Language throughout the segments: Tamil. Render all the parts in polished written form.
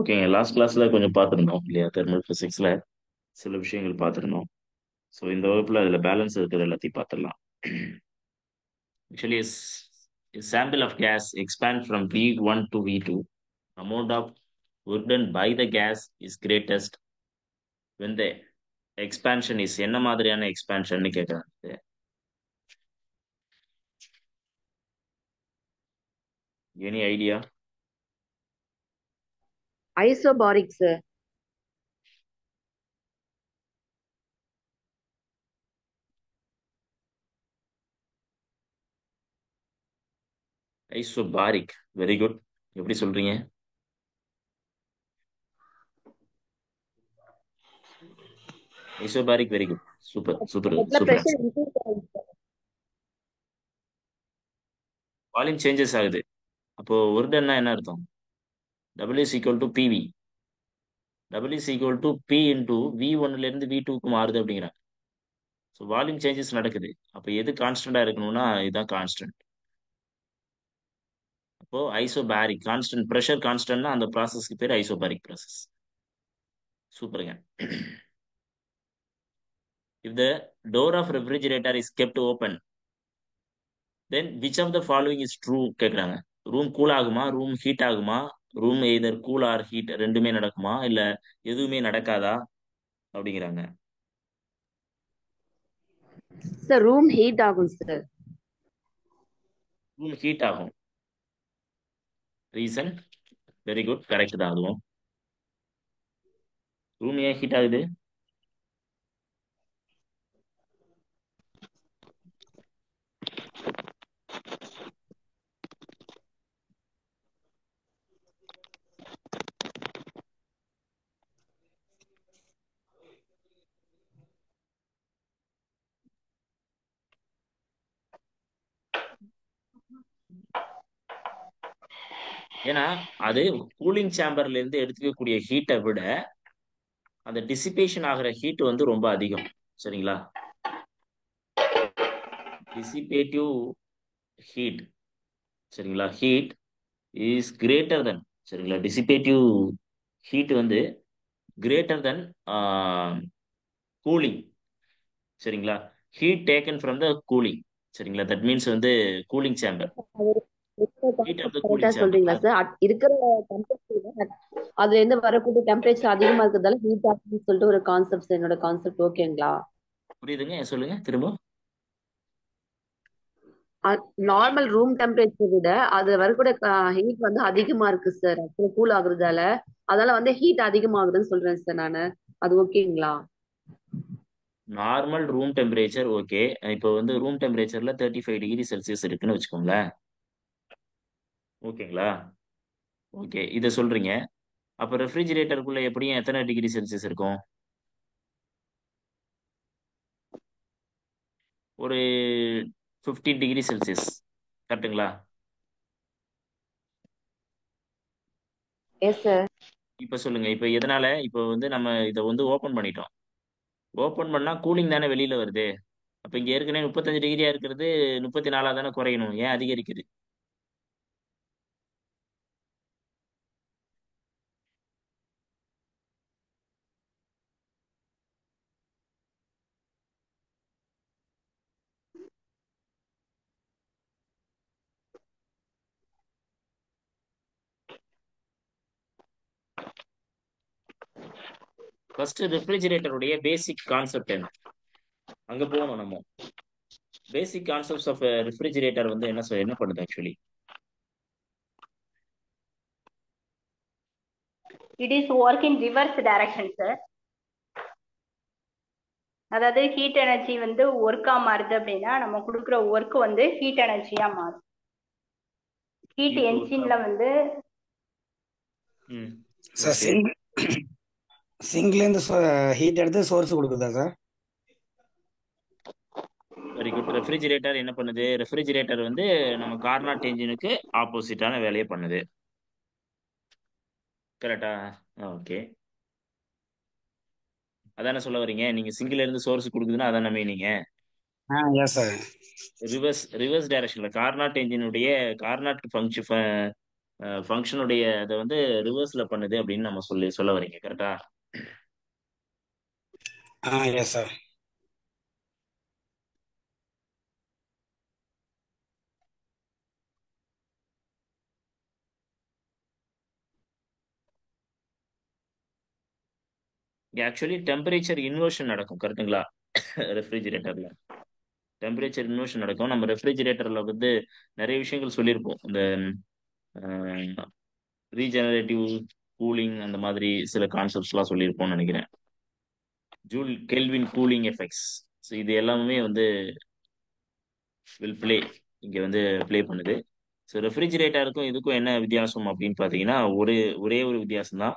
ஓகேங்க. லாஸ்ட் கிளாஸ்ல கொஞ்சம் பார்த்துருந்தோம் இல்லையா? தெர்மல் பிசிக்ஸ்ல சில விஷயங்கள் பார்த்துருந்தோம். ஸோ இந்த வகுப்புல அதில் பேலன்ஸ் இருக்கிறது எல்லாத்தையும் பார்த்துடலாம். Actually sample of gas expand from V1 to V2. Amount of work done by the gas is greatest when the expansion is என்ன மாதிரியான எக்ஸ்பான்ஷன் கேட்குறாங்க. Any idea? Isobaric, sir. Isobaric. Very good. எப்படி சொல்றீங்க? Isobaric very good. Super super Blood super pressure answer. increase ஆகுது sir. வால்யூம் சேஞ்சஸ் ஆகுது. அப்போ ஒர்டன்னா என்ன அர்த்தம்? W is equal to PV. W is equal to P into V1ல இருந்து V2க்கு மாறுது அப்படிங்கிறாங்க. ஸோ வால்யூம் சேஞ்சஸ் நடக்குது. அப்போ எது கான்ஸ்டண்டா இருக்கணும்னா இதுதான் கான்ஸ்டன்ட். அப்போ ஐசோபாரிக் கான்ஸ்டன்ட் ப்ரெஷர் கான்ஸ்டன்ட்னா அந்த ப்ராசஸ்க்கு பேர் ஐசோபாரிக் ப்ராசஸ். சூப்பருங்க. If the door of refrigerator is kept open then which of the following is true கேட்குறாங்க. ரூம் கூல் ஆகுமா, ரூம் ஹீட் ஆகுமா, room either cool or heat ரெண்டுமே நடக்குமா, இல்ல எதுவுமே நடக்காதா அப்படிங்கிறாங்க. Sir, room heat ஆகும் sir. ரூம் ஹீட் ஆகும். ரீசன் வெரி குட், கரெக்ட் தான் அதுவும். ரூம் ஏன் ஹீட் ஆகுது? ஏன்னா அது கூலிங் சேம்பர்ல இருந்து எடுத்துக்கக்கூடிய ஹீட்டை விட அந்த டிசிபேஷன் ஆகிற ஹீட் வந்து ரொம்ப அதிகம். சரிங்களா? Dissipative heat. சரிங்களா? Heat is greater then. சரிங்களா? டிசிபேட்டிவ் ஹீட் வந்து கிரேட்டர் தென் கூலிங். சரிங்களா? Heat taken from the cooling. சரிங்களா? தட் மீன்ஸ் வந்து cooling chamber. Heat of the கரெக்டா கூலிங் சேம்பர். சொல்றீங்களா சார்? இருக்கிற டெம்பரேச்சர் அதுல இருந்து வரக்கூடிய டெம்பரேச்சர் அதிகமா இருக்கிறதால ஹீட் ஆகுதுன்னு சொல்லிட்டு ஒரு கான்செப்ட், என்னோட கான்செப்ட் ஓகேங்களா? புரியுதுங்க? சொல்லுங்க திரும்ப. நார்மல் ரூம் டெம்பரேச்சர் விட அது வரக்கூடிய ஹீட் வந்து அதிகமா இருக்கு சார். கூல் ஆகுறதால அதனால வந்து ஹீட் அதிகமாகுதுன்னு சொல்றேன் சார் நானு. அது ஓகேங்களா? Normal room temperature okay. இப்போ வந்து ரூம் டெம்பரேச்சர்ல 35 டிகிரி செல்சியஸ் இருக்குன்னு வச்சுக்கோங்களேன். ஓகேங்களா? ஓகே, இதை சொல்றீங்க. அப்போ ரெஃப்ரிஜிரேட்டருக்குள்ள எப்படியும் எத்தனை டிகிரி செல்சியஸ் இருக்கும்? ஒரு 15 டிகிரி செல்சியஸ். கரெக்ட்டுங்களா? Yes sir. இப்போ சொல்லுங்க, இப்போ எதனால இப்போ வந்து நம்ம இதை வந்து ஓப்பன் பண்ணிட்டோம். ஓப்பன் பண்ணா கூலிங் தானே வெளியில வருது. அப்போ இங்க ஏற்கனவே 35 டிகிரியா இருக்கிறது 34 தானே குறையணும், ஏன் அதிகரிக்குது? ஃபர்ஸ்ட் ரெஃப்ரிஜிரேட்டருடைய பேசிக் கான்செப்ட் என்ன? அங்க போகணும் நம்ம. பேசிக் கான்செப்ட்ஸ் ஆஃப் ரெஃப்ரிஜிரேட்டர் வந்து என்ன பண்ணுது actually? It is work in reverse direction, sir. அதாவது ஹீட் எனர்ஜி வந்து ஒர்க்கா மாறுது அப்படின்னா நம்ம கொடுக்குற ஒர்க் வந்து ஹீட் எனர்ஜியா மாறும். Heat heat work. என்ஜின்ல வந்து ம். Sir okay. சிங்க்லேருந்து ஹீட் எடுத்து சோர்ஸ் கொடுக்குதா சார்? Very good. ரெஃப்ரிஜிரேட்டர் என்ன பண்ணுது? ரெஃப்ரிஜிரேட்டர் வந்து நம்ம கார்னாட் என்ஜினுக்கு ஆப்போசிட்டான வேலையை பண்ணுது. கரெக்டா? ஓகே. அதானே சொல்ல வரீங்க நீங்க. சிங்கிள் இருந்து சோர்ஸ் கொடுக்குதுன்னா அதான மீனிங்க. Yes sir. ரிவர்ஸ் டைரக்ஷன்ல கார்னாட் என்ஜினுடைய கார்னாட் ஃபங்க்ஷன் ஃபங்க்ஷனுடைய அதை வந்து ரிவர்ஸ்ல பண்ணுது அப்படின்னு நம்ம சொல்ல வரீங்க கரெக்டா? Yes sir. இங்க ஆக்சுவலி டெம்பரேச்சர் இன்வர்ஷன் நடக்கும் கரெக்ட்டுங்களா? ரெஃப்ரிஜிரேட்டர்ல டெம்பரேச்சர் இன்வர்ஷன் நடக்கும். நம்ம ரெஃப்ரிஜிரேட்டர்ல வந்து நிறைய விஷயங்கள் சொல்லியிருப்போம். இந்த ரீஜெனரேட்டிவ் கூலிங் அந்த மாதிரி சில கான்செப்ட்ஸ்லாம் சொல்லியிருப்போம்னு நினைக்கிறேன். Joule kelvin cooling effects. So இது எல்லாமே வந்து வில் ப்ளே இங்கே வந்து ப்ளே பண்ணுது. ஸோ ரெஃப்ரிஜிரேட்டருக்கும் இதுக்கும் என்ன வித்தியாசம் அப்படின்னு பார்த்தீங்கன்னா ஒரே ஒரு வித்தியாசம் தான்.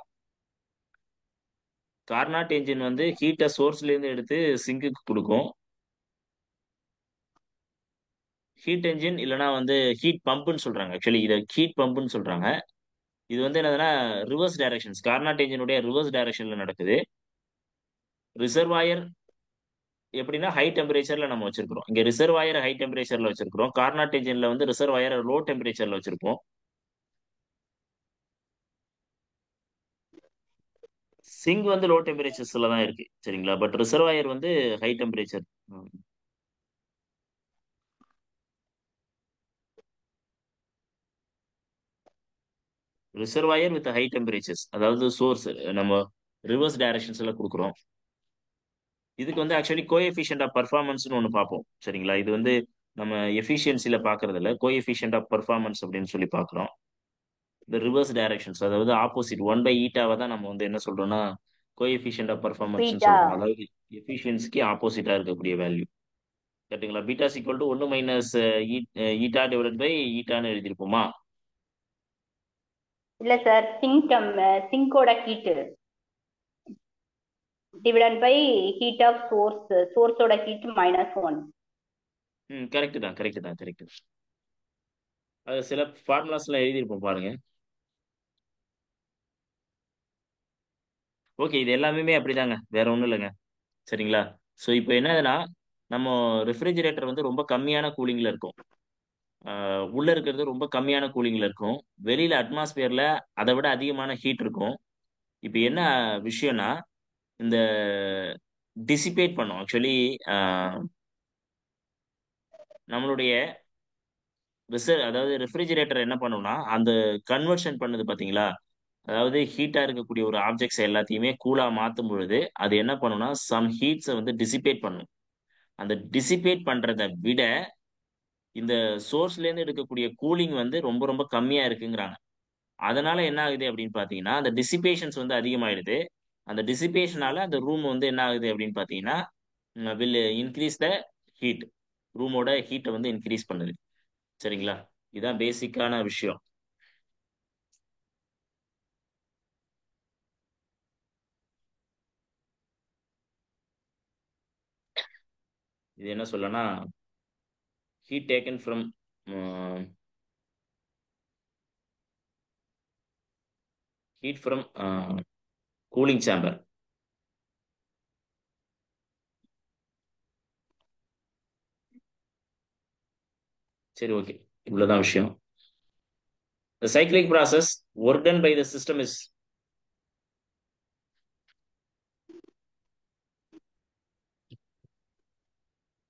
கார்னாட் என்ஜின் வந்து ஹீட்டை சோர்ஸ்லேருந்து எடுத்து சிங்குக்கு கொடுக்கும். ஹீட் என்ஜின் இல்லைனா வந்து ஹீட் பம்புன்னு சொல்றாங்க. ஆக்சுவலி இதை ஹீட் பம்புன்னு சொல்றாங்க. இது வந்து என்னதுன்னா ரிவர்ஸ் டைரக்ஷன்ஸ். கார்னாட் என்ஜினுடைய ரிவர்ஸ் டைரக்ஷன்ல நடக்குது. ரிசர்வாயர் எப்படின்னா ஹை டெம்பரேச்சர்ல நம்ம வச்சிருக்கிறோம். இங்க ரிசர்வாயர் ஹை டெம்பரேச்சர்ல வச்சிருக்கிறோம். கார்னாட் என்ஜின்ல வந்து ரிசர்வாயர் லோ டெம்பரேச்சர்ல வச்சிருப்போம். சிங்க் வந்து லோ டெம்பரேச்சர்ஸ்ல தான் இருக்கு சரிங்களா? பட் ரிசர்வாயர் வந்து high temperature. Reservoir with high temperatures, அதாவது சோர்ஸ் நம்ம ரிவர்ஸ் டைரக்ஷன்ஸ்ல கொடுக்குறோம். இதுக்கு வந்து ஆக்சுவலி கோஎஃபிஷியன்ட் ஆஃப் பர்ஃபார்மன்ஸ்னு ஒன்று பார்ப்போம் சரிங்களா? இது வந்து நம்ம எஃபிஷியன்சில பார்க்கறது இல்ல, கோஎஃபிஷியன்ட் ஆஃப் பர்ஃபார்மன்ஸ் அப்படின்னு சொல்லி பார்க்குறோம். இந்த ரிவர்ஸ் டைரக்ஷன்ஸ் அதாவது ஆப்போசிட் 1/ஈட்டாவை தான் நம்ம வந்து என்ன சொல்றோம்னா கோஎஃபிஷியன்ட் ஆஃப் பர்ஃபார்மன்ஸ் பீட்டா. சொல்றோம். அதாவது எஃபிஷியன்சிக்கு ஆப்போசிட்டா இருக்கக்கூடிய வேல்யூ கரெக்ட்டுங்களா? Beta equal to 1 minus eta divided by ஈட்டான்னு எழுதியிருப்போமா? இல்ல சார், சிங்கோட heat divide by heat of சோர்ஸோட ஹீட் -1. கரெக்ட் தான் கரெக்ட் தான் கரெக்ட். அது சில ஃபார்முலாஸ்லாம் எழுதியிருப்போம் பாருங்க. ஓகே, இது எல்லாமே அப்படிதாங்க, வேற ஒன்றும் இல்லைங்க சரிங்களா? ஸோ இப்போ என்னதுன்னா நம்ம ரெஃப்ரிஜிரேட்டர் வந்து ரொம்ப கம்மியான கூலிங்ல இருக்கும். உள்ள இருக்கிறது ரொம்ப கம்மியான கூலிங்ல இருக்கும். வெளியில அட்மாஸ்பியர்ல அதை விட அதிகமான ஹீட் இருக்கும். இப்போ என்ன விஷயம்னா இந்த டிசிபேட் பண்ணும் ஆக்சுவலி நம்மளுடைய அதாவது ரெஃப்ரிஜிரேட்டர் என்ன பண்ணும்னா அந்த கன்வர்ஷன் பண்ணுது பாத்தீங்களா? அதாவது ஹீட்டா இருக்கக்கூடிய ஒரு ஆப்ஜெக்ட்ஸ் எல்லாத்தையுமே கூலா மாத்தும் பொழுது அது என்ன பண்ணும்னா சம் ஹீட்ஸை வந்து டிசிபேட் பண்ணும். அந்த டிசிபேட் பண்றதை விட இந்த சோர்ஸ்ல இருந்து எடுக்கக்கூடிய கூலிங் வந்து ரொம்ப ரொம்ப கம்மியா இருக்குங்கிறாங்க. அதனால என்ன ஆகுது அப்படின்னு பாத்தீங்கன்னா அந்த டிசிபேஷன்ஸ் வந்து அதிகமாயிடுது. அந்த டிசிபேஷனால அந்த ரூம் வந்து என்ன ஆகுது அப்படின்னு பாத்தீங்கன்னா வில் இன்க்ரீஸ் த ஹீட். ரூமோட ஹீட்டை வந்து இன்க்ரீஸ் பண்ணுது சரிங்களா? இதுதான் பேசிக்கான விஷயம். இது என்ன சொல்லனா heat taken from heat from cooling chamber. சரி, ஓகே, இவ்வளவுதான் விஷயம். The cyclic process work done by the system is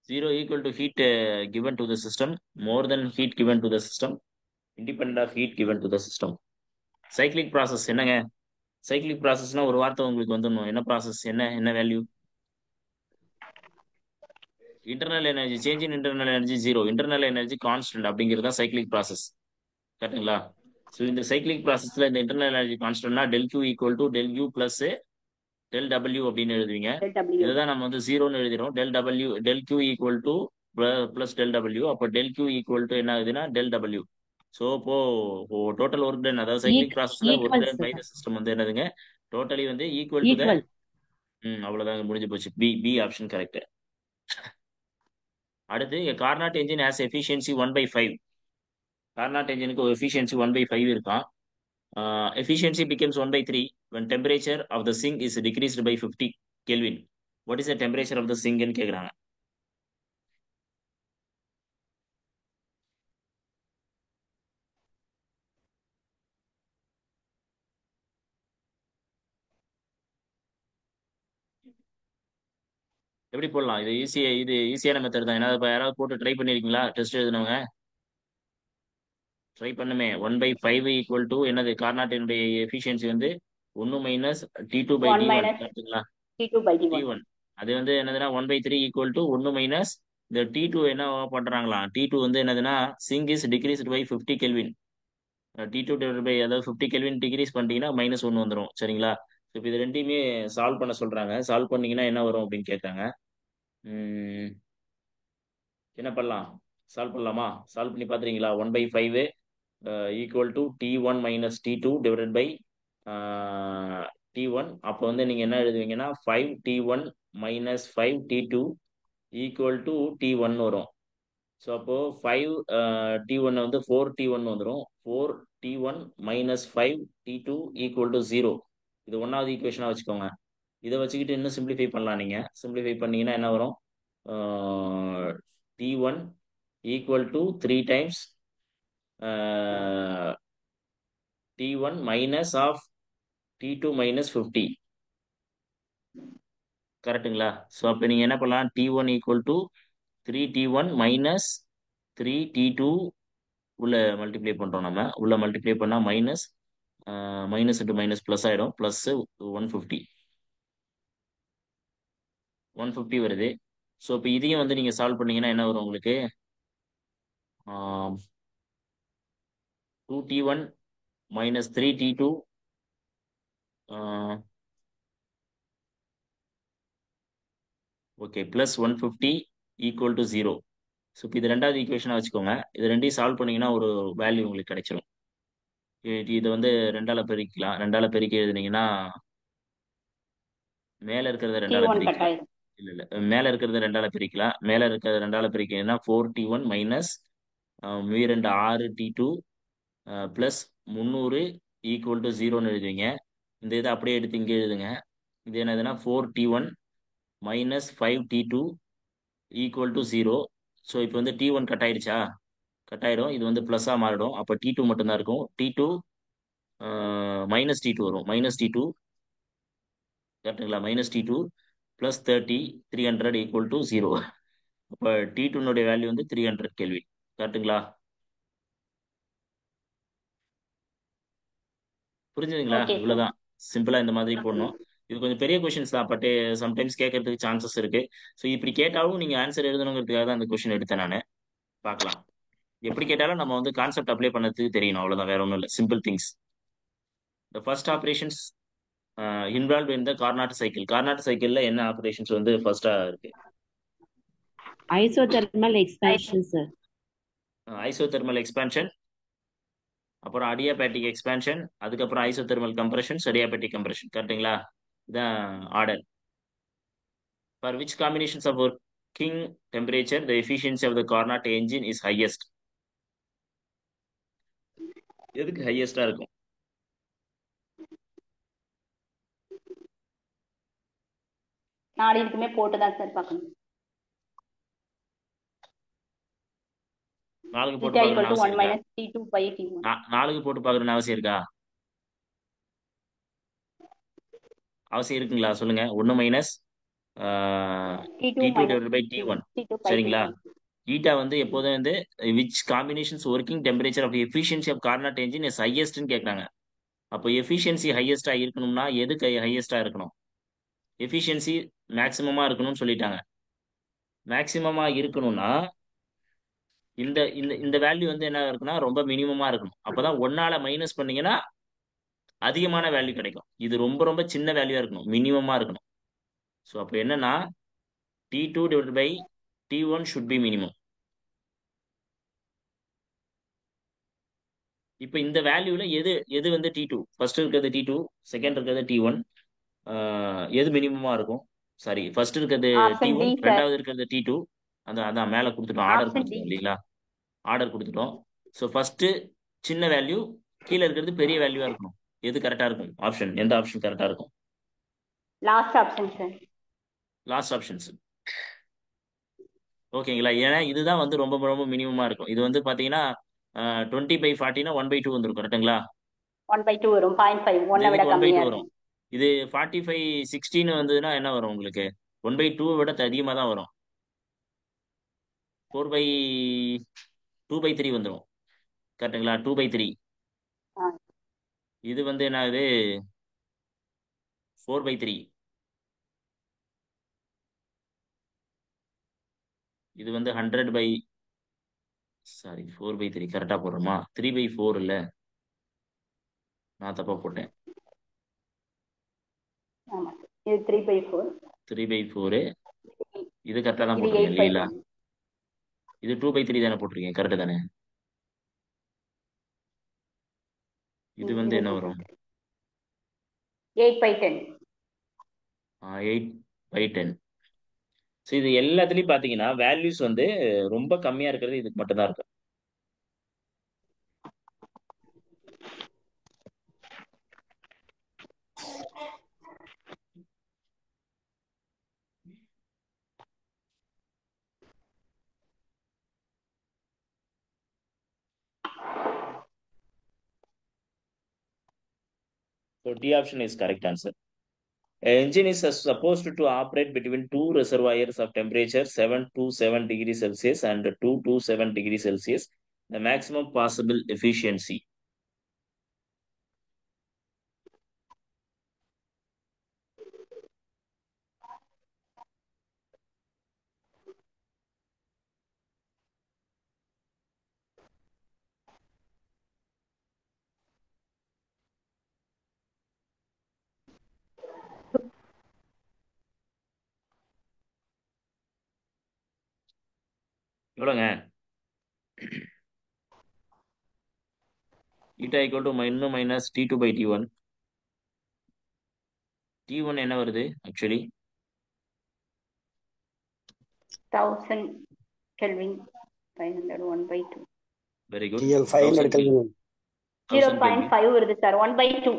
zero equal to heat given to the system more than heat given to the system independent of heat given to the system. Cyclic process என்னங்க? Cyclic processனா ஒரு வார்த்தை உங்களுக்கு வந்துடணும். என்ன ப்ராசஸ், என்ன value? Internal energy change in internal energy zero, internal energy constant அப்படிங்கிறது தான் சைக்ளிக் ப்ராசஸ் கரெக்டுங்களா? ஸோ இந்த சைக்ளிக் ப்ராசஸ்ல இந்த இன்டர்னல் எனர்ஜி கான்ஸ்டன்ட்னா del Q equal to del U plus del W அப்படின்னு எழுதுவீங்க. இதுதான் நம்ம வந்து ஜீரோன்னு எழுதிடும். Del Q equal to plus del W. அப்போ டெல் கியூ ஈக்குவல் டு என்ன ஆகுதுன்னா டெல் டபிள்யூ. ஸோ இப்போ டோட்டல் ஒர்க் டன், அதாவது சைக்ளிக் ப்ராசஸ்ல work done by the system வந்து என்னதுங்க டோட்டலி வந்து ஈக்குவல் டு த அவ்வளவுதாங்க, முடிஞ்சு போச்சு. B option correct. அடுத்து Carnot engine has efficiency 1/5. Carnot என்ஜினுக்கு எஃபிஷியன்சி 1/5 இருக்கான். Efficiency becomes 1/3 when temperature of the sink is decreased by 50 Kelvin. What is the temperature of the sink ன்னு கேக்குறாங்க. எப்படி போடலாம்? இது ஈஸியான மெத்தட் தான். ஏன்னா இப்ப யாராவது போட்டு ட்ரை பண்ணிருக்கீங்களா? டெஸ்ட் எழுதுனவங்க ட்ரை பண்ணுமே. 1/5 ஈக்குவல் டு என்னது? கார்னாட்டினுடைய எஃபிஷியன்சி வந்து 1 மைனஸ் T2/D1 1 minus கரெக்டுங்களா? T2/D1. T1 அது வந்து என்னதுன்னா 1/3 ஈக்குவல் டு 1 மைனஸ் இந்த T2 என்ன பண்றாங்களா? T2 வந்து என்னதுன்னா sink is decreased by 50 kelvin. T2 divide by அதாவது 50 கெல்வின் டிகிரீஸ் பண்ணிட்டீங்கன்னா -1 வந்துடும். சரிங்களா? இப்போ இது ரெண்டையுமே சால்வ் பண்ண சொல்றாங்க. சால்வ் பண்ணீங்கன்னா என்ன வரும் அப்படின்னு கேட்காங்க. என்ன பண்ணலாம்? சால்வ் பண்ணலாமா? சால்வ் பண்ணி பார்த்துறீங்களா? 1/5 equal to T1 minus T2 divided by T1. அப்போ வந்து நீங்கள் என்ன எழுதுவீங்கன்னா 5T1 minus 5T2 equal to T1 வரும். ஸோ அப்போ 5T1 வந்து 4T1 வந்துடும். 4T1 minus 5T2 equal to 0. இது ஒன்றாவது ஈக்குவேஷனாக வச்சுக்கோங்க. இதை வச்சுக்கிட்டு இன்னும் சிம்பிளிஃபை பண்ணலாம். நீங்கள் சிம்பிளிஃபை பண்ணீங்கன்னா என்ன வரும்? T1 equal to 3 times T1 minus of T2 minus 50 கரெக்டுங்களா? ஸோ அப்போ நீங்கள் என்ன பண்ணலாம்? T1 equal to 3T1 minus 3T2 உள்ள மல்டிப்ளை பண்ணுறோம். நம்ம உள்ள மல்டிப்ளை பண்ணால் மைனஸ் இன்ட்டு மைனஸ் ப்ளஸ் ஆகிடும். ப்ளஸ் 150 வருது. ஸோ இப்போ இதையும் வந்து நீங்கள் சால்வ் பண்ணீங்கன்னா என்ன வரும் உங்களுக்கு? 2T1 minus 3T2 okay plus 150 equal to 0. So இப்போ இது ரெண்டாவது ஈக்குவேஷனாக வச்சுக்கோங்க. இது ரெண்டையும் சால்வ் பண்ணீங்கன்னா ஒரு வேல்யூ உங்களுக்கு கிடைச்சிரும். இதை வந்து ரெண்டால பெருக்கலாம். ரெண்டால பெருக்கி எழுதுனீங்கன்னா மேலே இருக்கிறத ரெண்டால T1 பெருக்கலாம். கட்டாயிடும். இல்லை மேலே இருக்கிறத ரெண்டால பிரிக்கலாம். மேலே இருக்கிறத ரெண்டால பிரிக்கிறதுனா 4T1 minus 6T2 plus 300 equal to 0ன்னு எழுதுவீங்க. இந்த இதை அப்படியே எடுத்து இங்கே எழுதுங்க. இது என்னதுன்னா 4T1 minus 5T2 equal to 0. So இப்போ வந்து T1 கட் ஆயிடுச்சா? கட் ஆயிடும். இது வந்து ப்ளஸ்ஸாக மாறிடும். அப்போ T2 மட்டும்தான் இருக்கும். T2 மைனஸ் T2 வரும். -T2 கரெக்டுங்களா? -T2 plus 30 300 equal to 0. அப்போ T2னுடைய வேல்யூ வந்து 300 கெல்வின். கரெக்டுங்களா? புரிஞ்சுதுங்களா? Okay sir. இவ்வளவுதான். சிம்பிளா இந்த மாதிரி போடணும். இது கொஞ்சம் பெரிய கொஷின்ஸ் தான். பட் சம்டைம்ஸ் கேட்கறதுக்கு சான்சஸ் இருக்கு. ஸோ இப்படி கேட்டாலும் நீங்க ஆன்சர் எழுதணுங்கிறதுக்காக தான் அந்த கொஷின் எடுத்தேன் நான். பார்க்கலாம். எப்படி கேட்டாலும் நம்ம வந்து கான்செப்ட் அப்ளை பண்ணதுக்கு தெரியணும். அவ்வளவுதான், வேற ஒன்றும் இல்லை. Simple things. The first operations involve in the Carnot cycle. Carnot சைக்கிள்ல என்ன ஆப்ரேஷன்ஸ் வந்து ஃபர்ஸ்டா இருக்கு? Isothermal expansion sir. Isothermal expansion, அப்புறம் அடியாபேட்டிக் எக்ஸ்பான்ஷன், அதுக்கப்புறம் ஐசோதெர்மல் கம்ப்ரஷன், அடியாபேட்டிக் கம்ப்ரஷன். கரெக்டுங்களா? இதான் order. For which combinations of working temperature the efficiency of the Carnot engine is highest? எதுக்கு ஹையஸ்டா இருக்கும்? நாலு இதுக்குமே போட்டுதான் சார் பார்க்கணும். நாலுக்கு போட்டு Theta பார்க்கணும்னு equal to அவசியம் 1 இருக்கா? minus T2 by T1. நாலுக்கு போட்டு பார்க்கணும்னு அவசியம் இருக்கா? அவசியம் இருக்குங்களா? சொல்லுங்க. 1 minus T2 T2 minus divided by T1. T2 by சரிங்களா? T1. ஈட்டா வந்து எப்போதும் வந்து which combinations working temperature of efficiency of Carnot engine is ஹையஸ்ட்னு கேட்குறாங்க. அப்போ எஃபிஷியன்சி ஹையஸ்டா இருக்கணும்னா எதுக்கு ஹையஸ்டா இருக்கணும்? எஃபிஷியன்சி மேக்சிமமா இருக்கணும்னு சொல்லிட்டாங்க. மேக்சிமமா இருக்கணும்னா இந்த இந்த இந்த வேல்யூ வந்து என்ன இருக்குன்னா ரொம்ப மினிமமா இருக்கணும். அப்பதான் 1ஆல மைனஸ் பண்ணீங்கன்னா அதிகமான வேல்யூ கிடைக்கும். இது ரொம்ப ரொம்ப சின்ன வேல்யூவா இருக்கணும், மினிமமா இருக்கணும். ஸோ அப்போ என்னன்னா T2 divided by T1 should be minimum. இப்போ இந்த வேல்யூல எது எது வந்து T2 ஃபர்ஸ்ட் இருக்கிறது T2, செகண்ட் இருக்கிறது T1, எது மினிமமா இருக்கும்? சாரி, ஃபர்ஸ்ட் இருக்கிறது Option D, T1, sir. ரெண்டாவது இருக்கிறது T2. அதான் மேல கொடுத்துட்டோம், ஆர்டர் Option D. கொடுத்துட்டோம் இல்லைங்களா? ஆர்டர் கொடுத்துட்டோம். ஸோ ஃபர்ஸ்ட் சின்ன வேல்யூ, கீழே இருக்கிறது பெரிய வேல்யூவா இருக்கணும். எது கரெக்டா இருக்கும்? ஆப்ஷன் எந்த ஆப்ஷன் கரெக்டா இருக்கும்? Last option sir. Last options. ஓகேங்களா? ஏன்னா இதுதான் வந்து ரொம்ப ரொம்ப மினிமமா இருக்கும். இது வந்து பாத்தீங்கன்னா 20/40னா 1/2 வந்துடும். கரெக்டுங்களா? 1/2 வரும். 0.5 1 விட இதுக்கு 1/2 கம்மியா வரும். இருக்கும். இது 45/16 வந்ததுன்னா என்ன வரும் உங்களுக்கு? 1/2 விட அதிகமாக தான் வரும். 4/2/3 வந்துடும். கரெக்டுங்களா? 2/3. ஆ, இது வந்து என்ன ஆகுது? 4/3. இது வந்து 100 சாரி 4/3 கரெக்டாக போடுறோமா? 3/4 இல்லை, நான் தப்பா போட்டேன். ஆமா இது 3/4. 3/4. இது கரெக்டாக தான் இது போட்டிருக்கேன் இல்லைங்களா? 8/10. இது 2/3 தானே போட்டிருக்கேன், கரெக்டு தானே? இது வந்து இது என்ன வரும்? 8/10. 8/10. ஸோ இது எல்லாத்துலயும் பாத்தீங்கன்னா வேல்யூஸ் வந்து ரொம்ப கம்மியா இருக்கிறது இதுக்கு மட்டும்தான் இருக்கு. So D option is correct answer. An engine is supposed to operate between two reservoirs of temperature 7 to 7 degrees Celsius and 2 to 7 degrees Celsius. The maximum possible efficiency. எவ்வளோங்க? eta equal to minus T2 by T1. T1 என்ன வருது actually? 1000 Kelvin. 500 1/2. Very good. TL 500 Kelvin. 0.5 வருது sir. 1/2.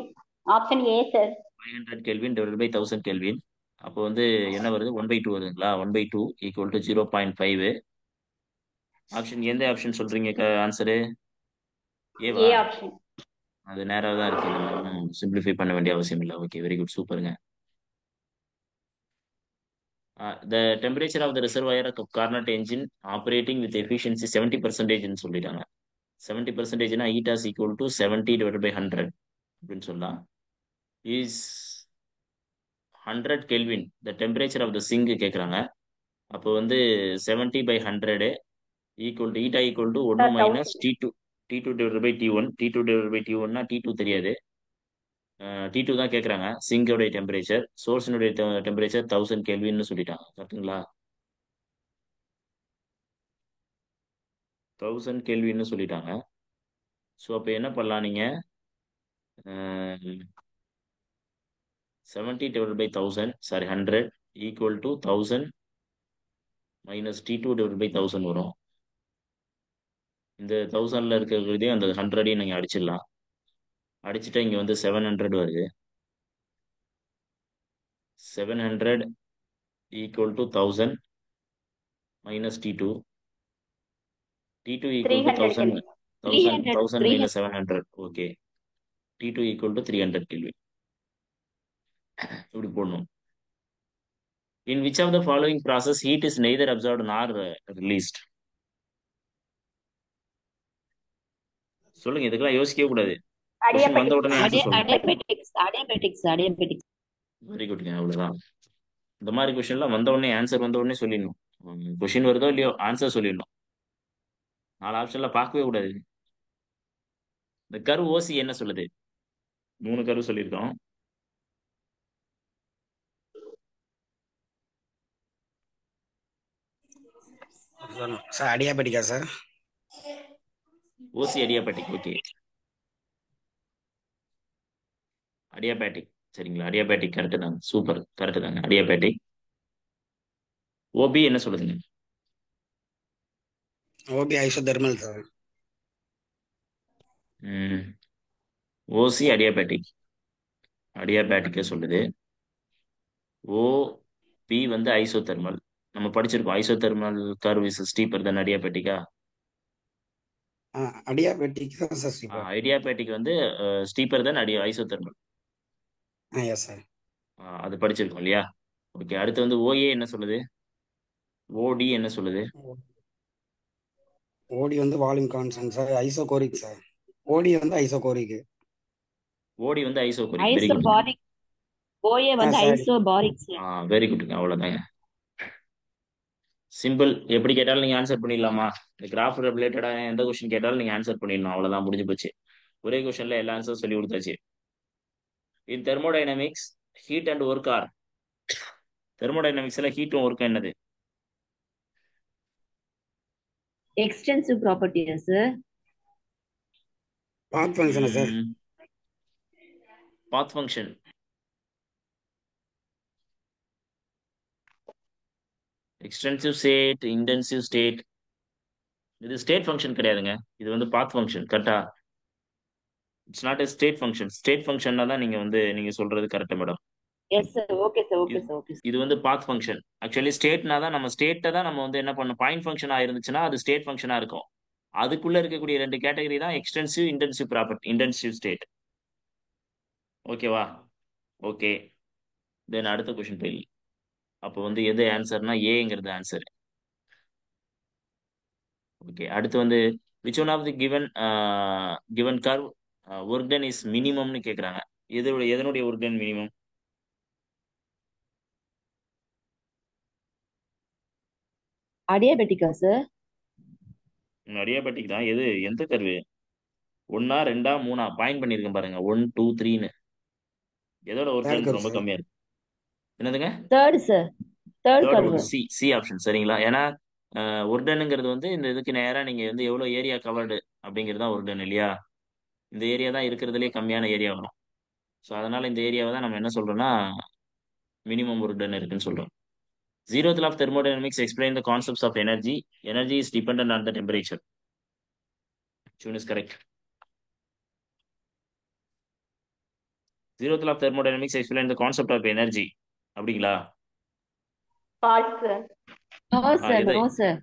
Option A sir. 500 Kelvin divided by 1000 Kelvin. அப்போ வந்து என்ன வருது? 1/2 வருதுங்களா? 1/2 ஈக்குவல் டு 0.5. ஆப்ஷன் எந்த ஆப்ஷன் சொல்றீங்க ஆன்சரு? ஏவா? A option. அது நேராக தான் இருக்கு, இதில் ஒன்றும் சிம்பிளிஃபை பண்ண வேண்டிய அவசியம் இல்லை. ஓகே, வெரி குட், சூப்பருங்க. The temperature of the reservoir of Carnot engine operating with efficiency 70% சொல்லிட்டாங்க. 70%னா eta is equal to 70 divided by 100 அப்படின்னு சொல்லலாம். is 100 Kelvin the temperature of the sink கேட்குறாங்க. அப்போ வந்து 70/100 equal to eta equal to 1 minus T2 divided by T1. T2 divided by T1னா T2 தெரியாது, T2 தான் கேட்குறாங்க. சிங்கோடைய டெம்பரேச்சர், சோர்ஸினுடைய டெம்பரேச்சர் 1000 கெல்வின்னு சொல்லிட்டாங்க. கரெக்டுங்களா? 1000 கெல்வின்னு சொல்லிட்டாங்க. ஸோ அப்போ என்ன பண்ணலாம் நீங்கள்? 70 divided by 1000 sorry 100 equal to 1000 minus T2 divided by 1000 வரும். இந்த 1000ல இருக்கிறதே அந்த 100ஐயும் நீங்கள் அடிச்சிடலாம். அடிச்சுட்டா இங்கே வந்து 700 வருது. 700 equal to 1000 minus T2. T2 equal to 1000 minus 700. Okay. T2 equal to 300 Kelvin. இப்படி போடணும். In which of the following process heat is neither absorbed nor released? சொல்லுங்க, இதுக்கெல்லாம் யோசிக்கவே கூடாது. கொஸ்டின் வந்த உடனே ஆன்சர் சொல்லுங்க. adiabatics. வெரி குட்ங்க, அவ்வளவுதான். இந்த மாதிரி கொஸ்டின்லாம் வந்த உடனே ஆன்சர் வந்த உடனே சொல்லிடணும். கொஸ்டின் வருதோ இல்லையோ ஆன்சர் சொல்லிடணும். 4 ஆப்ஷன்ல பார்க்கவே கூடாது. இந்த கர்வ் ஓசி என்ன சொல்லுது? 3 கர்வ் சொல்லியிருக்கோம். சார் அடியாபெட்டிக்கா sir? OC adiabatic. Okay, adiabatic சரிங்களா? அடியாபேட்டிக் கரெக்டு தாங்க, சூப்பர், கரெக்டு தாங்க, அடியாபேட்டிக். ஓபி என்ன சொல்லுதுங்க? OB isothermal sir. OC adiabatic, அடியாபேட்டிக்கே சொல்லுது. ஓபி வந்து ஐசோதெர்மல். நம்ம படிச்சிருக்கோம், isothermal curve is steeper than அடியாபேட்டிக்கா? அடியாபெட்டிக் தான் சார் ஸ்டீப்பர். அடியாபேட்டிக் வந்து steeper than isothermal. Yes sir. அது படிச்சிருக்கோம் இல்லையா? ஓகே, அடுத்து வந்து ஓஏ என்ன சொல்லுது, ஓடி என்ன சொல்லுது? ஓடி வந்து volume constant sir, isochoric sir. ஓடி வந்து ஐசோகோரிக். ஓடி வந்து isochoric. Very good. Isobaric. OA வந்து சார் ஐசோபாரிக் சார். வெரி குட்ங்க, அவ்வளோதாங்க. சிம்பிள். எப்படி கேட்டாலும் நீங்க ஆன்சர் பண்ணிடலாமா? இந்த கிராஃப் ரிலேட்டடாக எந்த கொஸ்டின் கேட்டாலும் நீங்க ஆன்சர் பண்ணிடணும், அவ்வளவுதான், முடிஞ்சு போச்சு. ஒரே கொஸ்டின்ல எல்லா ஆன்சரும் சொல்லி கொடுத்தாச்சு. In thermodynamics heat and work are, தெர்மோடைனமிக்ஸ்ல ஹீட்டும் ஒர்க்கும் என்னது? எக்ஸ்டென்சிவ் ப்ராப்பர்ட்டியா சார்? பாத் ஃபங்க்ஷனா sir? Path function. Extensive state, intensive state, இது ஸ்டேட் ஃபங்க்ஷன் கிடையாதுங்க. இது வந்து பாத் ஃபங்க்ஷன். கரெக்டா? It's not a state function. State ஃபங்க்ஷன்னா தான் நீங்க வந்து நீங்க சொல்றது correct madam. Yes sir. Okay sir. Okay இது சார். Okay sir. இது வந்து பாத் ஃபங்க்ஷன். ஆக்சுவலி ஸ்டேட்னா தான் நம்ம ஸ்டேட்டை தான் நம்ம வந்து என்ன பண்ணணும், பாயிண்ட் ஃபங்க்ஷனா இருந்துச்சுன்னா அது ஸ்டேட் ஃபங்க்ஷனா இருக்கும். அதுக்குள்ள இருக்கக்கூடிய ரெண்டு கேட்டகரி தான் extensive, intensive property, intensive state. ஓகேவா? ஓகே, தென் அடுத்த கொஸ்டின் போய். அப்போ வந்து எது ஆன்சர்னா ஏங்கிறது ஆன்சர். ஓகே, அடுத்து வந்து which one of the given curve work done is மினிமம்னு கேட்குறாங்க. எதனுடைய ஒர்க் டன் மினிமம்? அடியாபெட்டிக்கா சார்? அடியாபெட்டிக் தான். எது, எந்த கர்வு? ஒன்னா, ரெண்டா, மூணா பாயிண்ட் பண்ணியிருக்கேன் பாருங்க, 1 2 3ன்னு. எதோட ஒர்க் தேர்ட் லென்த் கர்வ் ரொம்ப சார். கம்மியா இருக்கு? என்னதுங்க? Third sir. Third third curve. One, C. C option சரிங்களா? ஏன்னா ஒர்டனுங்கிறது வந்து இந்த இதுக்கு நேரா நீங்க வந்து எவ்வளவு ஏரியா கவர்டு அப்படிங்கிறது தான் ஒர்டன் இல்லையா? இந்த ஏரியா தான் இருக்கிறதுலே கம்மியான ஏரியா வரும். ஸோ அதனால இந்த ஏரியாவை தான் நம்ம என்ன சொல்றோம்னா மினிமம் ஒர்டன் இருக்குன்னு சொல்றோம். Zeroth law of thermodynamics explain the concepts of energy. Energy is dependent on the temperature. June is correct. Zeroth law of thermodynamics explain the concept of energy. அப்படிங்களா? False sir. No sir. எதை நோ சார்.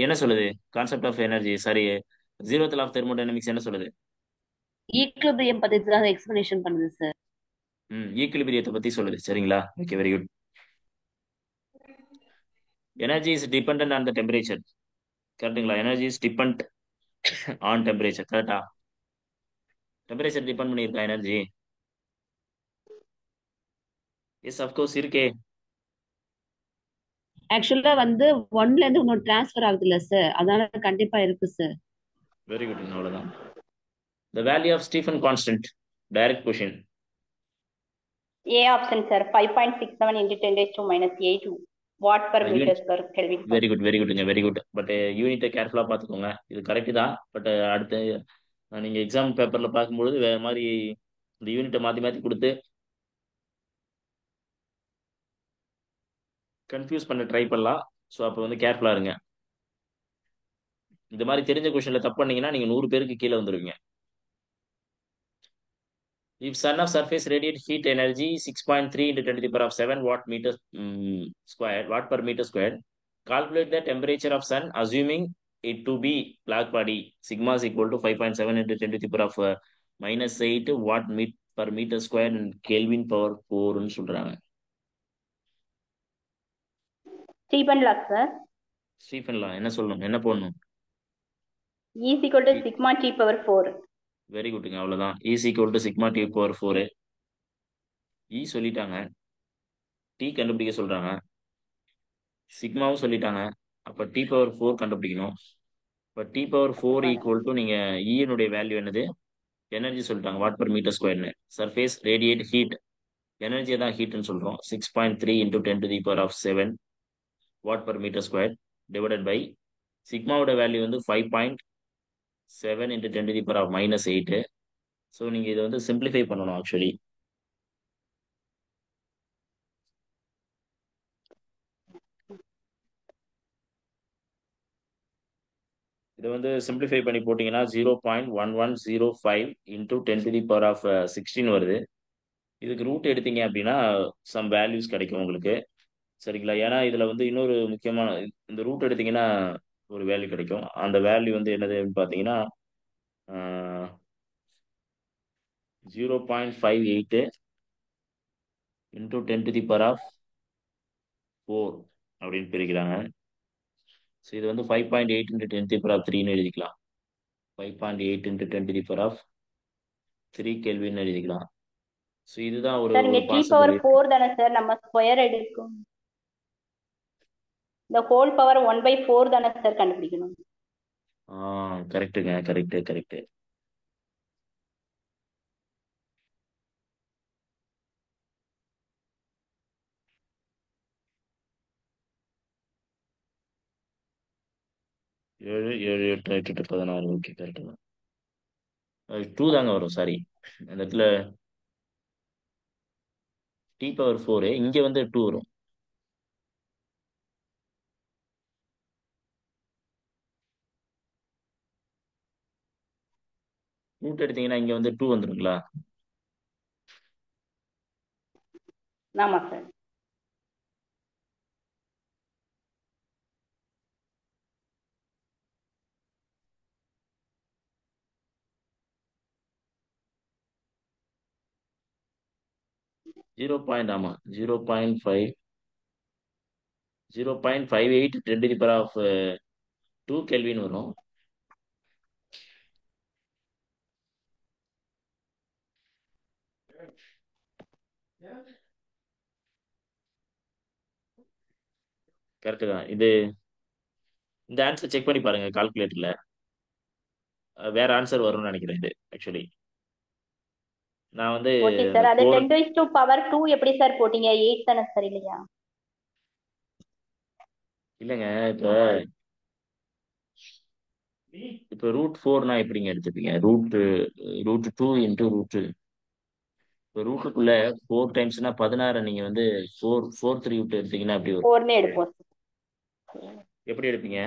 என்ன சொல்லுது concept of energy? Sorry, zeroth law of thermodynamics என்ன சொல்லுது? ஈக்குலிபிரியம் பத்தி தான் எக்ஸ்பிளனேஷன் பண்ணுது சார். ஈக்குலிபிரியத்தை பத்தி சொல்லுது சரிங்களா? Okay, very good. Energy is dependent on the temperature. கரெக்டுங்களா? Energy is depend on temperature. கரெக்டா? டெம்பரேச்சர் டிபெண்ட் பண்ணியிருக்கா எனர்ஜி? எஸ், அஃப்கோர்ஸ் இருக்கே. ஆக்சுவலா வந்து ஒன்ல இருந்து இன்னொரு டிரான்ஸ்ஃபர் ஆகுது இல்ல சார், அதனால கண்டிப்பா இருக்கு சார். வெரி குட், அவ்வளவுதான். The value of Stefan constant, direct question. A option sir. 5.67 into 10⁻⁸ watt per metre square kelvin. Very good, very குட்ங்க, வெரி குட். பட் யூனிட்டை கேர்ஃபுல்லா பார்த்துக்கோங்க. இது கரெக்ட் தான். பட் அடுத்த நீங்க எக்ஸாம் பேப்பர்ல பார்க்கும்பொழுது வேற மாதிரி இந்த யூனிட்டை மாத்தி மாத்தி கொடுத்து கன்ஃபியூஸ் பண்ண ட்ரை பண்ணலாம். ஸோ அப்போ வந்து கேர்ஃபுல்லா இருங்க. இந்த மாதிரி தெரிஞ்ச கொஸ்டின்ல தப்பு பண்ணீங்கன்னா நீங்க 100 பேருக்கு கீழே வந்துருவீங்க. If sun of surface radiate heat energy 6.3 into 10 to the power of 7 watt meter square, watt per meter square. Calculate the temperature of sun assuming it to be black body. Sigma is equal to 5.7 into 10 to the power of -8 watt per meter square and Kelvin power 4 ன்னு சொல்றாங்க. Stefan law sir. Stefan law என்ன சொல்லணும், என்ன போடணும்? E is equal to sigma t power 4. Very குட்ங்க, அவ்வளவுதான். E equal to sigma t power 4. E சொல்லிட்டாங்க, T கண்டுபிடிக்க சொல்றாங்க, சிக்மாவும் சொல்லிட்டாங்க. அப்ப T பவர் 4 கண்டுபிடிக்கணும். இப்போ T பவர் 4 ஈக்குவல் டு நீங்க ஈனுடைய வேல்யூ என்னது, எனர்ஜி சொல்லிட்டாங்க, வாட் பர் மீட்டர் ஸ்கொயர்னு. சர்ஃபேஸ் ரேடியேட் ஹீட், எனர்ஜியை தான் ஹீட்னு சொல்றோம். 6.3 into 10 to the power of 7 watt per metre square divided by சிக்மாவோட வேல்யூ வந்து 5.7 into 10 to the power of -8. So நீங்க இதை வந்து சிம்பிளிஃபை பண்ணணும் ஆக்சுவலி. இதை வந்து சிம்பிளிஃபை பண்ணி போட்டீங்கன்னா 0.1105 into 10 to the power of 16 வருது. இதுக்கு ரூட் எடுத்தீங்க அப்படின்னா சம் வேல்யூஸ் கிடைக்கும் உங்களுக்கு சரிங்களா? ஏன்னா இதுல வந்து இன்னொரு முக்கியமான, இந்த ரூட் எடுத்தீங்கன்னா ஒரு வேல்யூ கிடைக்கும். அந்த வேல்யூ வந்து என்னதுன்னு பார்த்தீங்கன்னா 0.58 இன்டூ 10⁻⁴ அப்படின்னு பிரிக்கிறாங்க. ஸோ இது வந்து 5.8 இன்ட்டு 10⁻³ எழுதிக்கலாம். 5.8 இன்ட்டு 10⁻³ கெல்வின் எழுதிக்கலாம். ஸோ இதுதான் ஒரு சார் ஒரு இங்க பாசிபிள். T⁴ தானே சார், நம்ம ஸ்கொயர் எடுக்கும். இந்த ஹோல் பவர் 1/4 தானே சார் கண்டுபிடிக்கணும். கரெக்டுங்க, கரெக்டு கரெக்டு. ஏழு ஏழு எட்டு எட்டு எட்டு 16. ஓகே கரெக்டு தான். 2 தாங்க வரும், சாரி. அந்த இடத்துல T⁴ இங்க வந்து 2 வரும். ரூட் எடுத்தீங்கன்னா இங்க வந்து 2 வந்துருங்களா? ஆமா சார். 0. ஆமா 0.5 0.58 10⁻²2 கெல்வின் வரும். கரெக்டு தான். இந்த ஆன்சர் செக் பண்ணி பாருங்க கால்குலேட்டர்ல. வேற ஆன்சர் வரும்னு நினைக்கிறேன் இது ஆக்சுவலி. நான் வந்து ஓகே சார். அது 4 10⁻² எப்படி சார் போட்டீங்க? 8 தானே சார், இல்லையா? இல்லைங்க. இப்போ √4 எப்படிங்க எடுத்துப்பீங்க? ரூட் 2 இன்டூ இப்போ ரூட்டுக்குள்ள 4 டைம்ஸ்னா 16. நீங்க வந்து 4 ரூட் எடுத்தீங்கன்னா அப்படி வரும். 4ன்னு எடுப்போம். எப்படி எடுப்பீங்க?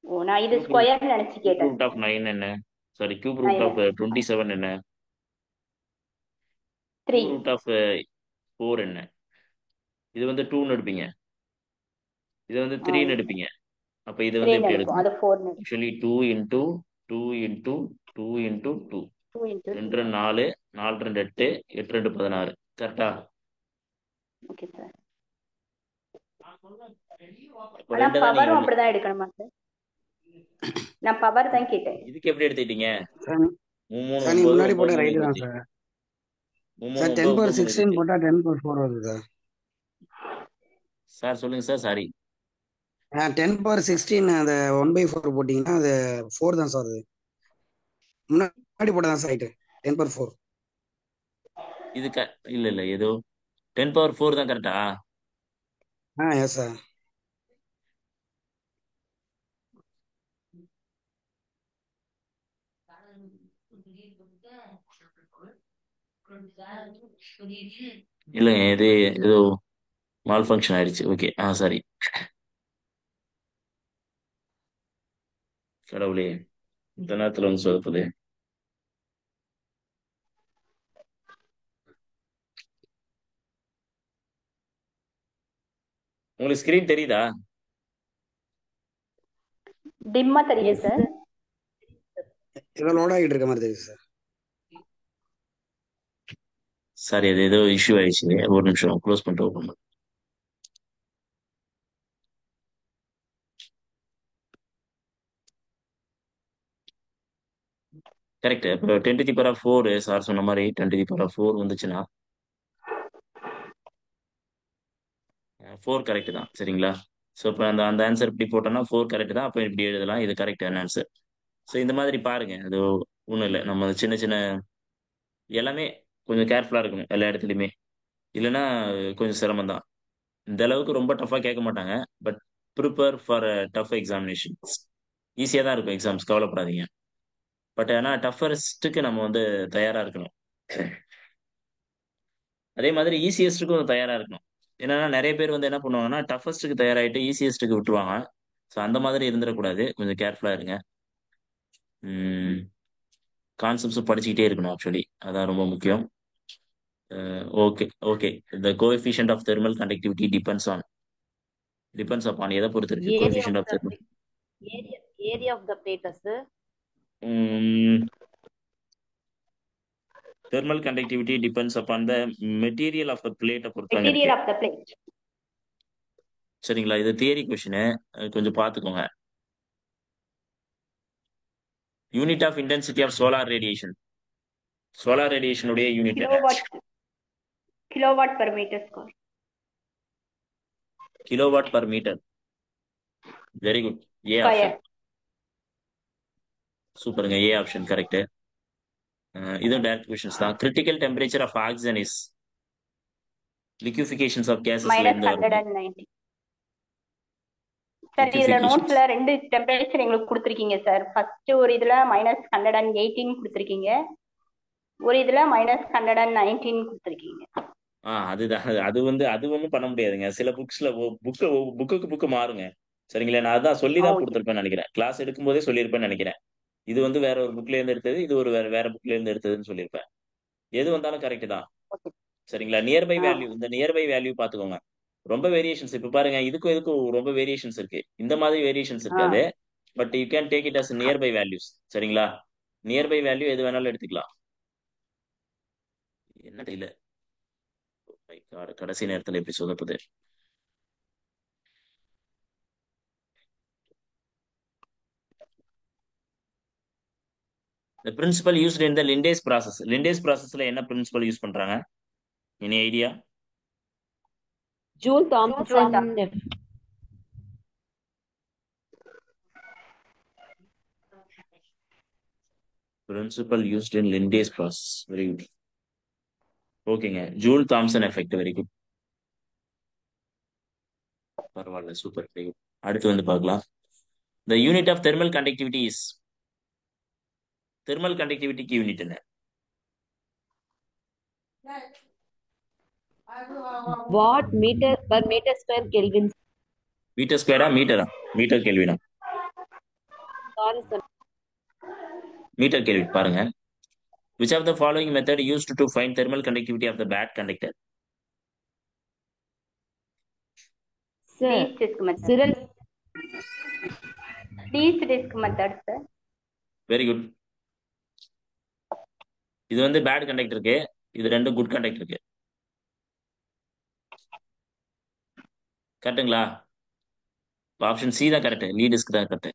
ஓ, நான் இது கியூப் ஸ்கொயர் நினைச்சு கேட்டேன். ரூட் ஆஃப் 9 என்ன? சாரி, கியூப் ரூட் ஆஃப் 27 என்ன? 3. கியூப் ரூட் ஆஃப் 4 என்ன? இது வந்து 2ன்னு எடுப்பீங்க, இது வந்து 3ன்னு எடுப்பீங்க. அப்ப இது வந்து 3ன்னு எப்படி எடுப்போம். எடுக்கணும்? அது 4ன்னு actually 2 into 2 into 2 into 2. 2 into 2 4 4 2 8 8 2 16. கரெக்டா? Okay sir. இப்போ ஆனா 2 தான் நீங்க பவரும் அப்படிதான் எடுக்கணுமா சார்? நான் பவர் தான் கேட்டேன். இதுக்கு எப்படி எடுத்துக்கிட்டீங்க? சார் 3 சார் நீ 9 முன்னாடி 9 போட்ட 3 ரைட்டு தான் 20. சார். 3 சார் 9 9 3 10⁻16 20. போட்டால் 10⁻4 வருது சார். சார் சொல்லுங்க சார். சாரி, 10⁻16 அந்த 1/4 போட்டிங்கன்னா அது 4 தான் சார். அது முன்னாடி போட்ட தான் சார் ரைட்டு. 10⁻4. இது இல்ல இல்ல, ஏதோ 10⁻4 தான் கரெக்டா? Yes sir. இல்லைங்க, இது ஏதோ மால் ஃபங்க்ஷன் ஆயிடுச்சு. Okay, sorry. கடவுளே, இந்த நேரத்துல வந்து சொதப்புது. உங்களுக்கு ஸ்கிரீன் தெரியுதா? டிம்மா தெரியுது எஸ் சார். ஏதோ லோட் ஆகிட்டு இருக்க மாதிரி தெரியுது சார். சாரி, அது ஏதோ இஷ்யூ ஆயிடுச்சு. ஒரு நிமிஷம் க்ளோஸ் பண்ணிட்டு ஓப்பன் பண்ணு. கரெக்ட். இப்போ 10⁻4 சார் சொன்ன மாதிரி 10⁻4 வந்துச்சுன்னா 4 கரெக்ட் தான், சரிங்களா? ஸோ இப்போ அந்த அந்த ஆன்சர் இப்படி போட்டோம்னா 4 கரெக்ட் தான். அப்போ இப்படி எழுதலாம், இது கரெக்டான ஆன்சர். ஸோ இந்த மாதிரி பாருங்க, அது ஒன்றும் இல்லை. நம்ம சின்ன சின்ன எல்லாமே கொஞ்சம் கேர்ஃபுல்லாக இருக்கணும் எல்லா இடத்துலையுமே. இல்லைன்னா கொஞ்சம் சிரமம் தான். இந்த அளவுக்கு ரொம்ப டஃப்பாக கேட்க மாட்டாங்க. But prepare for tough examinations. ஈஸியாக தான் இருக்கும் எக்ஸாம்ஸ், கவலைப்படாதீங்க. பட் ஆனால் டஃபஸ்ட்டுக்கு நம்ம வந்து தயாராக இருக்கணும். அதே மாதிரி ஈஸியஸ்ட்டுக்கும் தயாராக இருக்கணும். என்னன்னா நிறைய பேர் வந்து என்ன பண்ணுவாங்கன்னா டஃபஸ்ட்டுக்கு தயாராகிட்டு ஈஸியஸ்ட்டுக்கு விட்டுருவாங்க. ஸோ அந்த மாதிரி இருந்துடக்கூடாது, கொஞ்சம் கேர்ஃபுல்லாக இருங்க. கான்செப்ட்ஸும் படிச்சுக்கிட்டே இருக்கணும் ஆக்சுவலி, அதான் ரொம்ப முக்கியம். Okay okay. The coefficient of thermal conductivity depends upon எதை பொறுத்து இருக்கு? Area coefficient of of the thermal area area of the plates. Thermal conductivity depends upon the material of the பிளேட்டை பொறுத்தாங்க இருக்கு. Material of the plate. சரிங்களா? இது தியரி கொஸ்டின், கொஞ்சம் பார்த்துக்கோங்க. Unit of intensity of solar radiation. Solar ரேடியேஷனுடைய யூனிட் என்ன? Kilowatt per meter square. Kilowatt per metre. Very good. A Square. Option. சூப்பருங்க, ஏ ஆப்ஷன் கரெக்ட். இதுவும் டைரக்ட் கொஸ்டின்ஸ் தான். Critical temperature of oxygen is liquefications of கேசஸ்ல minus இருந்து வருது. 190. சார் இதுல நோட்ஸ்ல 2 டெம்பரேச்சர் எங்களுக்கு கொடுத்துருக்கீங்க சார். ஃபர்ஸ்ட் ஒரு இதுல -118 கொடுத்துருக்கீங்க, ஒரு இதுல -119 கொடுத்துருக்கீங்க. அதுதான். அது ஒன்றும் பண்ண முடியாதுங்க. சில புக்ஸ்ல புக்கு மாறுங்க. சரிங்களா? நான் அதான் சொல்லி தான் கொடுத்துருப்பேன்னு நினைக்கிறேன். கிளாஸ் எடுக்கும் போதே சொல்லியிருப்பேன்னு நினைக்கிறேன். இது வந்து வேற ஒரு புக்ல இருந்து எடுத்தது, இது ஒரு வேற புக்ல இருந்து எடுத்ததுன்னு சொல்லியிருப்பேன். எது வந்தாலும் கரெக்ட் தான். சரிங்களா? நியர்பை வேல்யூ, இந்த நியர்பை வேல்யூ பாத்துக்கோங்க. ரொம்ப வேரியேஷன்ஸ் இப்ப பாருங்க, இதுக்கும் ரொம்ப வேரியேஷன்ஸ் இருக்கு. இந்த மாதிரி வேரியேஷன்ஸ் இருக்காது. But you can take it as nearby values. சரிங்களா? நியர்பை வேல்யூ எது வேணாலும் எடுத்துக்கலாம். என்ன தெரியல, கடைசி நேரத்துல எப்படி சொதப்புது. The principle used in the Lindace process. Lindace processல என்ன principle யூஸ் பண்றாங்க? Any idea? Joule Thomson. Principle used in Lindace process. Very good. ஓகேங்க, Joule Thomson effect. Very good. பரவாயில்ல, சூப்பர். Very good. அடுத்து வந்து பார்க்கலாம். The unit of thermal conductivity is. Thermal கண்டக்டிவிட்டிக்கு யூனிட் என்ன? Watt metre per metre square kelvin. Metre ஸ்கொயரா மீட்டரா? மீட்டர் கெல்வினா? Sorry sir, metre kelvin. பாருங்க. Which of the following method used to find thermal conductivity of the bad conductor? Sir least disk method. Chiral least disk method sir. Very good. இது வந்து பேட் கண்டக்டருக்கு, இது ரெண்டும் குட் கண்டக்டருக்கு. கரெக்டுங்களா? ஆப்ஷன் சி தான் கரெக்ட். லீடிஸ்க்கு தான் கரெக்ட்.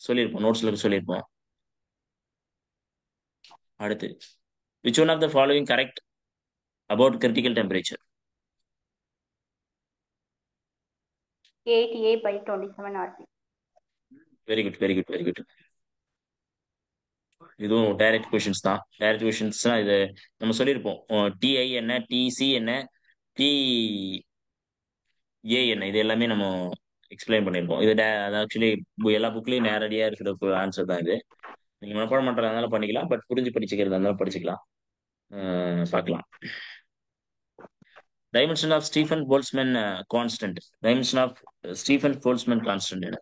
சொல்லியிருப்போம், நோட்ஸ்ல சொல்லியிருப்போம். அடுத்து, which one of the following correct about critical temperature? 88/27 RT. Very good, very good, very good. இதுவும் டைரக்ட் கொஷின்ஸ் தான். டைரக்ட் கொஷின்ஸ்னா இது நம்ம சொல்லியிருப்போம். டிஐ என்ன, டிசி என்ன, டி ஏ என்ன, இது எல்லாமே நம்ம எக்ஸ்பிளைன் பண்ணியிருப்போம். இது ஆக்சுவலி எல்லா புக்லயும் நேரடியாக இருக்கிற ஆன்சர் தான் இது. நீங்க மனப்பாடம் பண்றதா இருந்தாலும் பண்ணிக்கலாம், பட் புரிஞ்சு படிச்சுக்கிறதா இருந்தாலும் படிச்சுக்கலாம். பார்க்கலாம். Dimension of Stefan Boltzmann constant. Dimension of Stefan Boltzmann constant என்ன?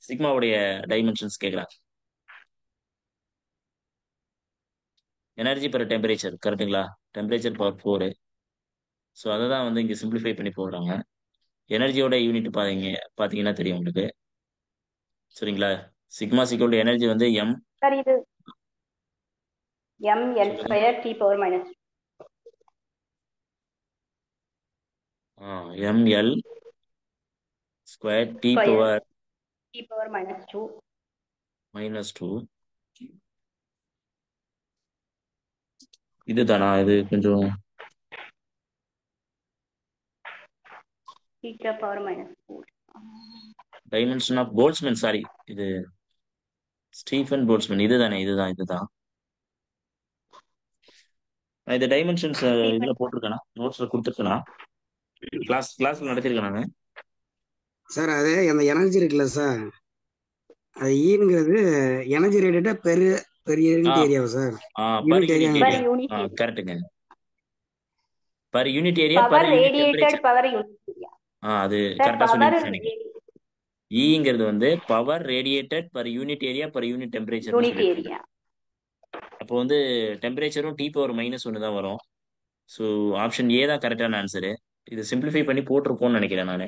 சிக்மாவுடைய டைமென்ஷன்ஸ் கேட்கலாம். Energy per temperature. கரெக்டுங்களா? Temperature power 4. ஸோ அதை தான் வந்து இங்கே சிம்பிளிஃபை பண்ணி போடுறாங்க. எனர்ஜியோட யூனிட் பார்த்தீங்கன்னா தெரியும் உங்களுக்கு. சரிங்களா? சிக்மா சிக்கோட எனர்ஜி வந்து எம். சார் இது ml square t power minus ml square T power -2. இதுதானா? இது கொஞ்சம் power -4. Dimension of Boltzmann. Sorry, இது ஸ்டீஃபன் போல்ட்ஸ்மேன். இதுதான். நான் இந்த டைமென்ஷன்ஸ் இதுல போட்டிருக்கேனா, நோட்ஸ்ல கொடுத்துருக்கேனா, கிளாஸ்ல நடத்திருக்கேன் நானு. சார் அது அந்த எனர்ஜி இருக்குல்ல சார், அது ஈங்கிறது எனர்ஜி ரேட்டா பெரிய யூனிட் ஏரியாவா சார்? Unit area. கரெக்ட்டுங்க. Per unit area, per unit temperature. Power unit area. அது கரெக்ட்டா சொல்லிருக்கீங்க. ஈங்கிறது வந்து power radiated per unit area per unit temperature. Unit area. அப்போ வந்து டெம்பரேச்சரும் டி பவர் -1 தான் வரும். ஸோ ஆப்ஷன் ஏ தான் கரெக்டான ஆன்சரு. இது சிம்பிளிஃபை பண்ணி போட்டிருப்போம்னு நினைக்கிறேன், நான்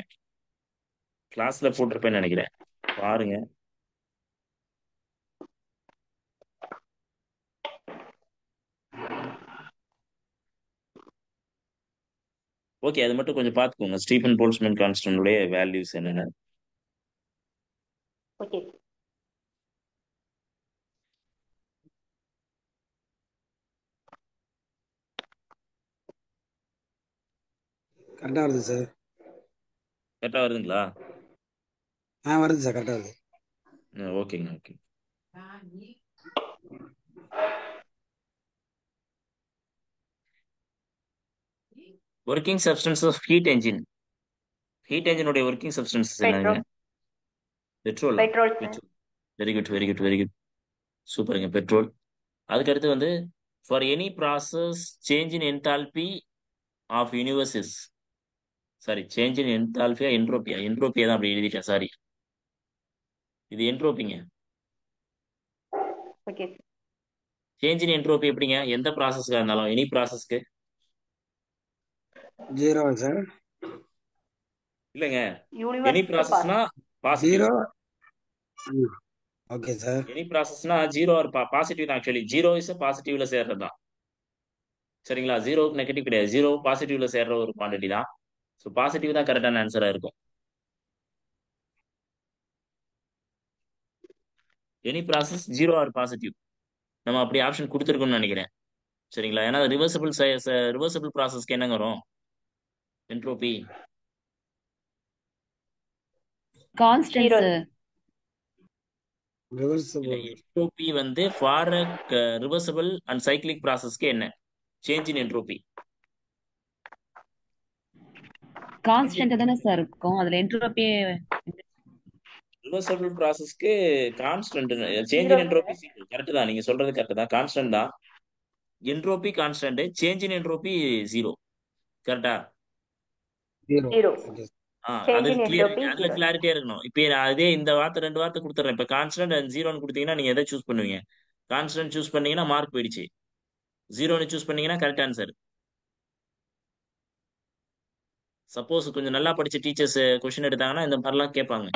கிளாஸ்ல போட்டிருப்பேன்னு நினைக்கிறேன். பாருங்க. ஓகே, அது மட்டும் கொஞ்சம் பார்த்துக்கோங்க. ஸ்டீஃபன் போல்ட்ஸ்மேன் கான்ஸ்டன்டோடைய வேல்யூஸ் என்னென்ன. ஓகே கரெக்டாக வருது சார். கரெக்டாக வருதுங்களா? வருது சார், கரெக்டாக வருது. ஓகேங்க, okay. Working substance of heat engine. Heat என்ஜினுடைய ஒர்க்கிங் சப்ஸ்டன்சஸ் என்னங்க? Petrol petrol. Petrol sir. Petrol. Very good, very good, very good. சூப்பருங்க, பெட்ரோல். அதுக்கு அடுத்து வந்து for any process change in enthalpy of universe is, sorry, change in என்தால்பியா என்ட்ரோபியா, என்ட்ரோபியா தான் அப்படி எழுதிட்டேன், சாரி. இது என்ட்ரோபிங்க. ஓகே சேஞ்ச் இன் என்ட்ரோபி எப்படிங்க? எந்த ப்ராசஸ்க்காக இருந்தாலும், எனி ப்ராசஸ்க்கு. 0 சார். இல்லைங்க, எனி யூனிவர்ஸ் ப்ராசஸ்னா பாசிட்டிவ். 0. Okay sir. எனி ப்ராசஸ்னா ஜீரோ ஆர் பாசிட்டிவ் தான். ஆக்சுவலி ஜீரோ இஸ் பாசிட்டிவ்ல சேர்றது தான். சரிங்களா? ஜீரோவுக்கு நெகட்டிவ் கிடையாது, ஜீரோ பாசிட்டிவ்ல சேர்ற ஒரு குவாண்டிட்டி தான். ஸோ பாசிட்டிவ் தான் கரெக்டான ஆன்சரா இருக்கும். Any process zero or positive, நம்ம அப்படி ஆப்ஷன் கொடுத்துருக்கோம்னு நினைக்கிறேன். சரிங்களா? ஏன்னா ரிவர்சபிள் ப்ராசஸ்க்கு என்னங்க வரும்? Entropy constant zero sir. இல்ல, ரிவர்சபிள். என்ட்ரோபி வந்து ஃபார் ரிவர்சபிள் அண்ட் சைக்கிளிக் ப்ராசஸ்க்கு என்ன சேஞ்ச் இன் என்ட்ரோபி? கான்ஸ்டன்ட் தானே சார் இருக்கும், அதுல என்ட்ரோபி. ரிவர்சபிள் ப்ராசஸ்க்கு constant change zero in entropy zero. Correct தான், நீங்க சொல்றது கரெக்ட் தான், கான்ஸ்டன்ட் தான். Entropy constant, change in entropy zero. கரெக்டா? 0. Zero okay. சேஞ்ச் அது இன் கிளியர், என்ட்ரோபி அதுல ஜீரோ. கிளாரிட்டியா இருக்கணும். இப்ப அதே இந்த வார்த்தை 2 வார்த்தை கொடுத்துறேன். இப்ப கான்ஸ்டன்ட் அண்ட் ஜீரோன்னு கொடுத்தீங்கன்னா நீங்க எதை சூஸ் பண்ணுவீங்க? கான்ஸ்டன்ட் சூஸ் பண்ணீங்கன்னா மார்க் போயிடுச்சு, ஜீரோன்னு சூஸ் பண்ணீங்கன்னா கரெக்ட் ஆன்சர். சப்போஸ் கொஞ்சம் நல்லா படிச்ச டீச்சர்ஸ் கொஸ்டின் எடுத்தாங்கன்னா இந்த மாதிரிலாம் கேட்பாங்க.